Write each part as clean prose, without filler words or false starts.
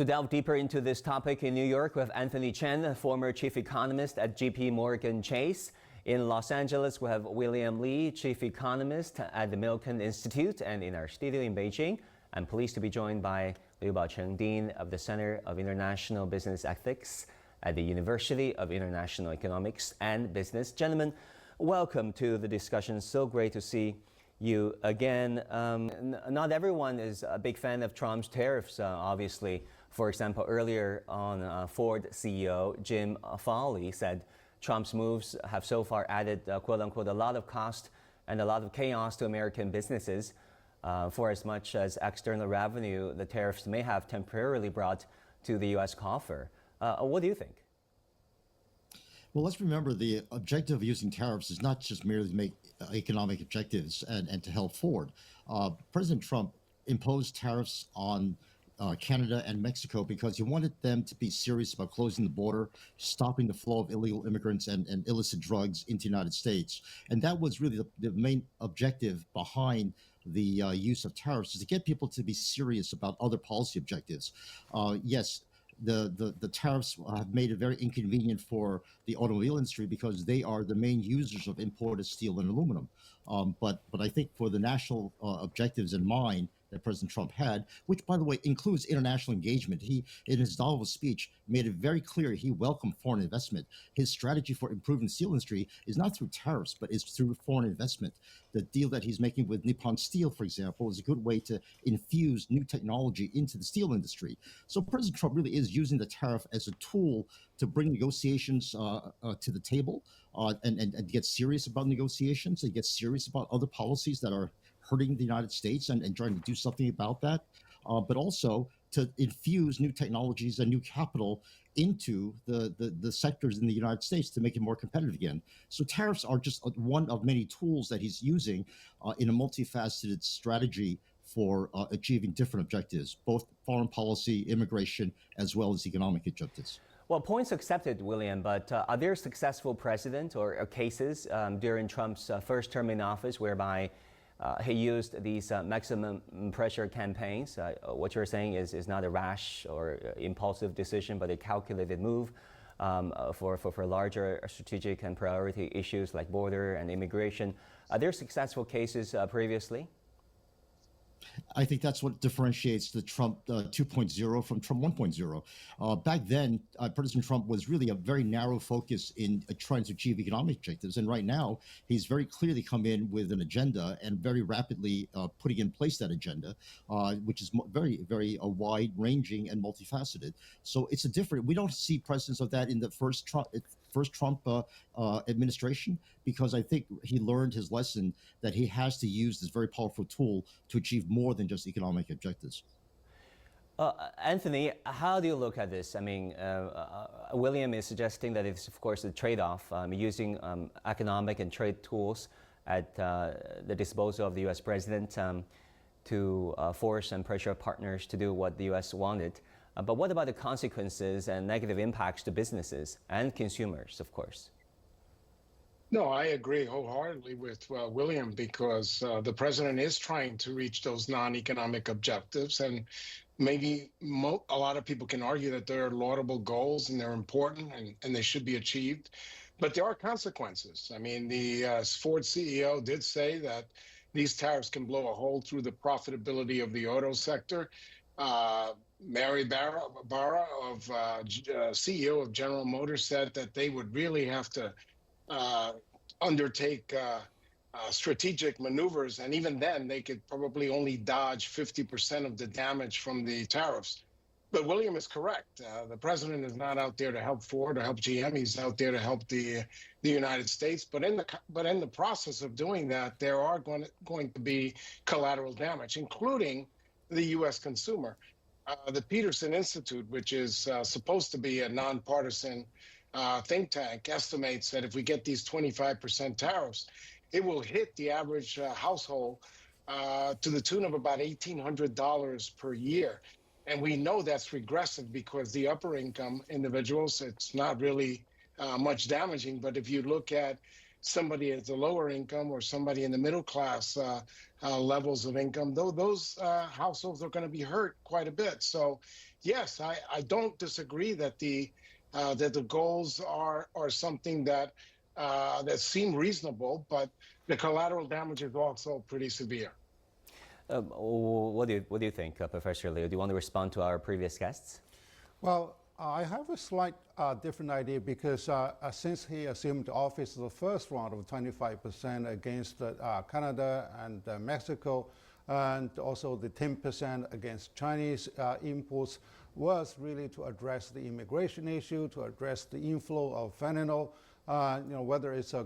To delve deeper into this topic in New York, we have Anthony Chen, former chief economist at JP Morgan Chase. In Los Angeles, we have William Lee, chief economist at the Milken Institute. And in our studio in Beijing, I'm pleased to be joined by Liu Baocheng, Dean of the Center of International Business Ethics at the University of International Economics and Business. Gentlemen, welcome to the discussion. So great to see you again. Not everyone is a big fan of Trump's tariffs, obviously. For example, earlier on, Ford CEO Jim Farley said Trump's moves have so far added, quote unquote, a lot of cost and a lot of chaos to American businesses. For as much as external revenue, the tariffs may have temporarily brought to the U.S. coffer. What do you think? Well, let's remember the objective of using tariffs is not just merely to make economic objectives and to help Ford. President Trump imposed tariffs on Canada and Mexico because he wanted them to be serious about closing the border, stopping the flow of illegal immigrants and illicit drugs into the United States. And that was really the main objective behind the use of tariffs, is to get people to be serious about other policy objectives. Yes, the tariffs have made it very inconvenient for the automobile industry because they are the main users of imported steel and aluminum. But I think for the national objectives in mind that President Trump had, which, by the way, includes international engagement. He, in his Davos speech, made it very clear he welcomed foreign investment. His strategy for improving the steel industry is not through tariffs, but it's through foreign investment. The deal that he's making with Nippon Steel, for example, is a good way to infuse new technology into the steel industry. So President Trump really is using the tariff as a tool to bring negotiations to the table and get serious about negotiations and get serious about other policies that are hurting the United States and trying to do something about that, but also to infuse new technologies and new capital into the sectors in the United States to make it more competitive again. So tariffs are just one of many tools that he's using in a multifaceted strategy for achieving different objectives, both foreign policy, immigration, as well as economic objectives. Well, points accepted, William, but are there successful precedents or cases during Trump's first term in office whereby he used these maximum pressure campaigns? What you're saying is not a rash or impulsive decision, but a calculated move for larger strategic and priority issues like border and immigration. Are there successful cases previously? I think that's what differentiates the Trump 2.0 from Trump 1.0. Back then, President Trump was really a very narrow focus in trying to achieve economic objectives. And right now, he's very clearly come in with an agenda and very rapidly putting in place that agenda, which is very, very wide-ranging and multifaceted. So it's a different, we don't see precedents of that in the first Trump administration, because I think he learned his lesson that he has to use this very powerful tool to achieve more than just economic objectives. Anthony, how do you look at this? I mean, William is suggesting that it's, of course, a trade-off, using economic and trade tools at the disposal of the U.S. president to force and pressure partners to do what the U.S. wanted. But what about the consequences and negative impacts to businesses and consumers, of course? No, I agree wholeheartedly with William, because the president is trying to reach those non-economic objectives. And maybe a lot of people can argue that they're laudable goals and they're important and they should be achieved. But there are consequences. I mean, the Ford CEO did say that these tariffs can blow a hole through the profitability of the auto sector. Mary Barra, CEO of General Motors, said that they would really have to undertake strategic maneuvers, and even then they could probably only dodge 50% of the damage from the tariffs. But William is correct. The president is not out there to help Ford or help GM. He's out there to help the United States. But in the process of doing that, there are going to be collateral damage, including the U.S. consumer. The Peterson Institute, which is supposed to be a nonpartisan think tank, estimates that if we get these 25% tariffs, it will hit the average household to the tune of about $1,800 per year. And we know that's regressive because the upper income individuals, it's not really much damaging. But if you look at somebody at the lower income or somebody in the middle class levels of income, though those households are going to be hurt quite a bit. So, yes, I don't disagree that the goals are something that seem reasonable, but the collateral damage is also pretty severe. What do you think, Professor Liu? Do you want to respond to our previous guests? Well, I have a slight different idea because since he assumed office, the first round of 25% against Canada and Mexico, and also the 10% against Chinese imports, was really to address the immigration issue, to address the inflow of fentanyl. Whether it's a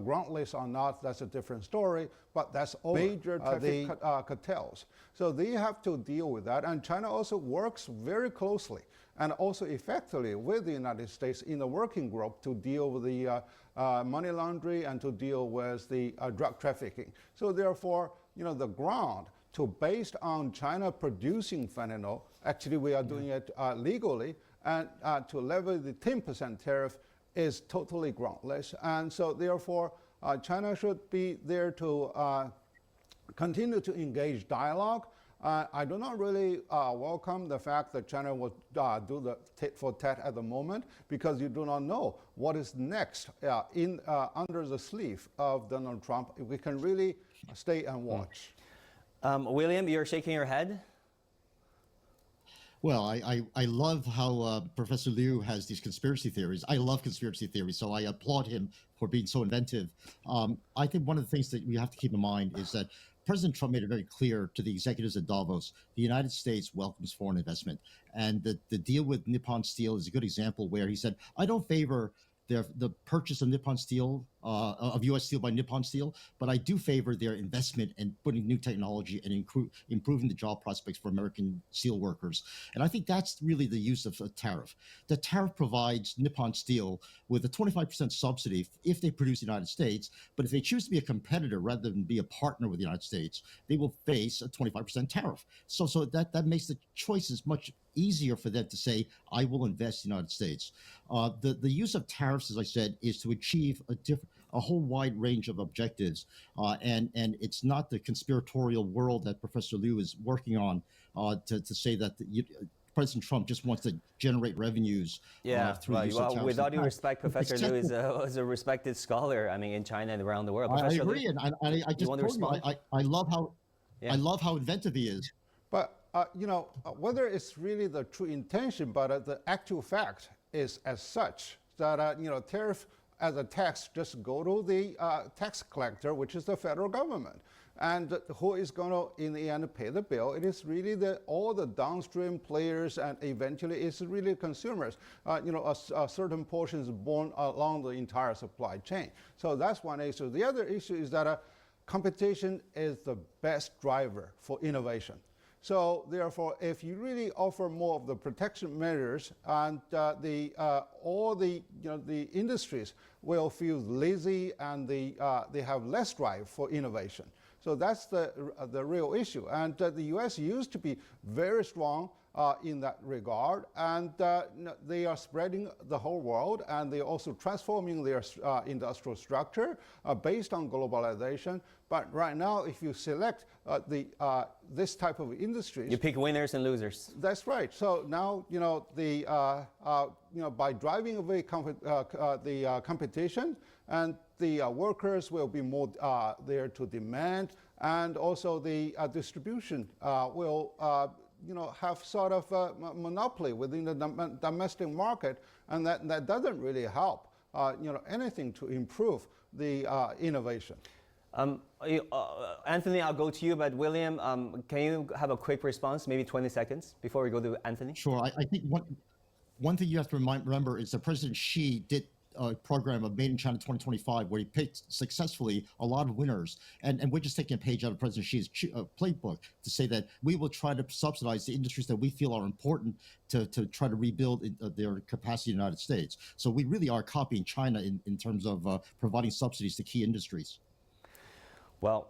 groundless or not, that's a different story, but that's over. Major traffic cartels. So they have to deal with that, and China also works very closely and also effectively with the United States in the working group to deal with the money laundering and to deal with the drug trafficking. So therefore, the ground based on China producing fentanyl, actually we are doing it legally, and to level the 10% tariff is totally groundless. And so therefore, China should be there to continue to engage dialogue. I do not really welcome the fact that China will do the tit for tat at the moment, because you do not know what is next under the sleeve of Donald Trump. We can really stay and watch. William, you're shaking your head. Well, I love how Professor Liu has these conspiracy theories. I love conspiracy theories, so I applaud him for being so inventive. I think one of the things that we have to keep in mind is that President Trump made it very clear to the executives at Davos, the United States welcomes foreign investment. And the deal with Nippon Steel is a good example where he said, I don't favor the purchase of Nippon Steel, of U.S. Steel by Nippon Steel, but I do favor their investment in putting new technology and improving the job prospects for American steel workers. And I think that's really the use of a tariff. The tariff provides Nippon Steel with a 25% subsidy if they produce in the United States, but if they choose to be a competitor rather than be a partner with the United States, they will face a 25% tariff. So that makes the choices much easier for them to say, I will invest in the United States. The use of tariffs, as I said, is to achieve a whole wide range of objectives. And it's not the conspiratorial world that Professor Liu is working on to say that President Trump just wants to generate revenues through the use of tariffs. With all due respect, Professor Liu is a respected scholar, in China and around the world. I Professor agree, Liu, and I just told you, I love how inventive he is. But whether it's really the true intention, but the actual fact is as such that tariff as a tax just go to the tax collector, which is the federal government, and who is going to in the end pay the bill? It is really all the downstream players, and eventually it's really consumers. A certain portion is borne along the entire supply chain. So that's one issue. The other issue is that competition is the best driver for innovation. So therefore, if you really offer more of the protection measures, and all the industries will feel lazy, and they have less drive for innovation. So that's the real issue. And the U.S. used to be very strong in that regard, and they are spreading the whole world, and they're also transforming their industrial structure based on globalization. But right now, if you select this type of industries, you pick winners and losers. That's right. So now by driving away the competition, and the workers will be more there to demand, and also the distribution will have sort of a monopoly within the domestic market, and that doesn't really help anything to improve the innovation. Anthony, I'll go to you, but William, can you have a quick response, maybe 20 seconds before we go to Anthony? Sure. I think one thing you have to remember is that President Xi did a program of Made in China 2025, where he picked successfully a lot of winners. And we're just taking a page out of President Xi's playbook to say that we will try to subsidize the industries that we feel are important to try to rebuild their capacity in the United States. So we really are copying China in terms of providing subsidies to key industries. Well,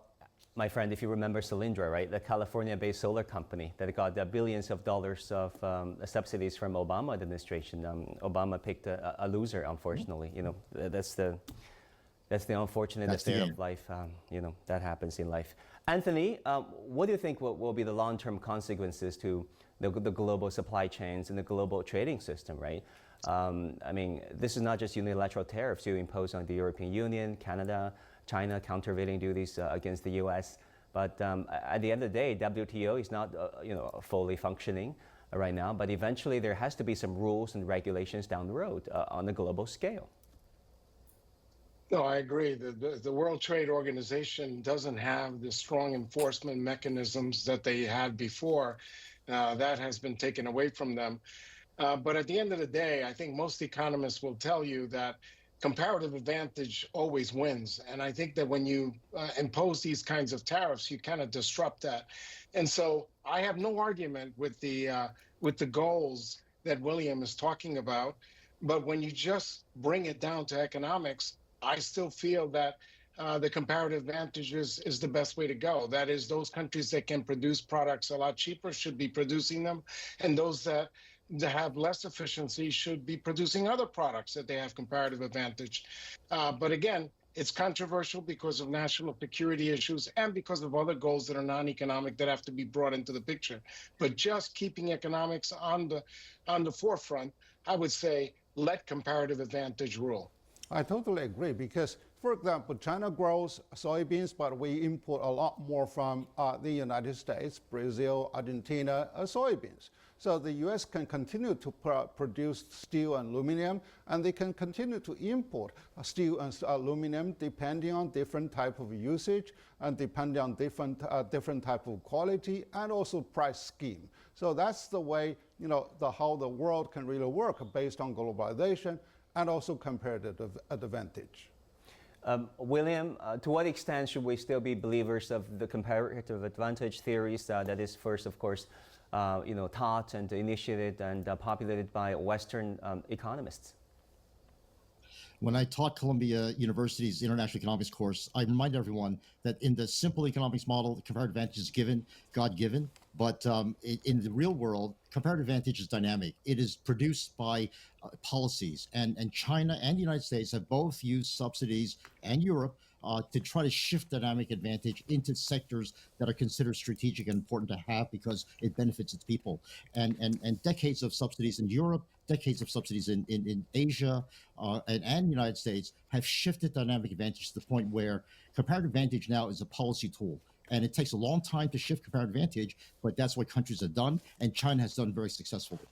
my friend, if you remember Solyndra, right, the California-based solar company that got billions of dollars of subsidies from Obama administration, Obama picked a loser, unfortunately. That's the That's the unfortunate That's the affair game. of life, that happens in life. Anthony, what do you think will be the long-term consequences to the global supply chains and the global trading system, right? I mean, this is not just unilateral tariffs you impose on the European Union, Canada, China, countervailing duties against the US. But at the end of the day, WTO is not, fully functioning right now, but eventually there has to be some rules and regulations down the road on a global scale. No, I agree. The World Trade Organization doesn't have the strong enforcement mechanisms that they had before. That has been taken away from them. But at the end of the day, I think most economists will tell you that comparative advantage always wins. And I think that when you impose these kinds of tariffs, you kind of disrupt that. And so I have no argument with the goals that William is talking about. But when you just bring it down to economics, I still feel that the comparative advantage is the best way to go. That is, those countries that can produce products a lot cheaper should be producing them, and those that have less efficiency should be producing other products that they have comparative advantage. But again, it's controversial because of national security issues and because of other goals that are non-economic that have to be brought into the picture. But just keeping economics on the forefront, I would say let comparative advantage rule. I totally agree because, for example, China grows soybeans, but we import a lot more from the United States, Brazil, Argentina, soybeans. So the U.S. can continue to produce steel and aluminum, and they can continue to import steel and aluminum depending on different type of usage and depending on different type of quality and also price scheme. So that's the way, how the world can really work based on globalization and also comparative advantage. William, to what extent should we still be believers of the comparative advantage theories that is first, of course, taught and initiated and populated by Western economists? When I taught Columbia University's International Economics course, I remind everyone that in the simple economics model, the comparative advantage is given, God-given. But in the real world, comparative advantage is dynamic. It is produced by policies. And China and the United States have both used subsidies, and Europe, to try to shift dynamic advantage into sectors that are considered strategic and important to have because it benefits its people. And decades of subsidies in Europe, decades of subsidies in Asia and the United States have shifted dynamic advantage to the point where comparative advantage now is a policy tool. And it takes a long time to shift comparative advantage, but that's what countries have done, and China has done very successfully.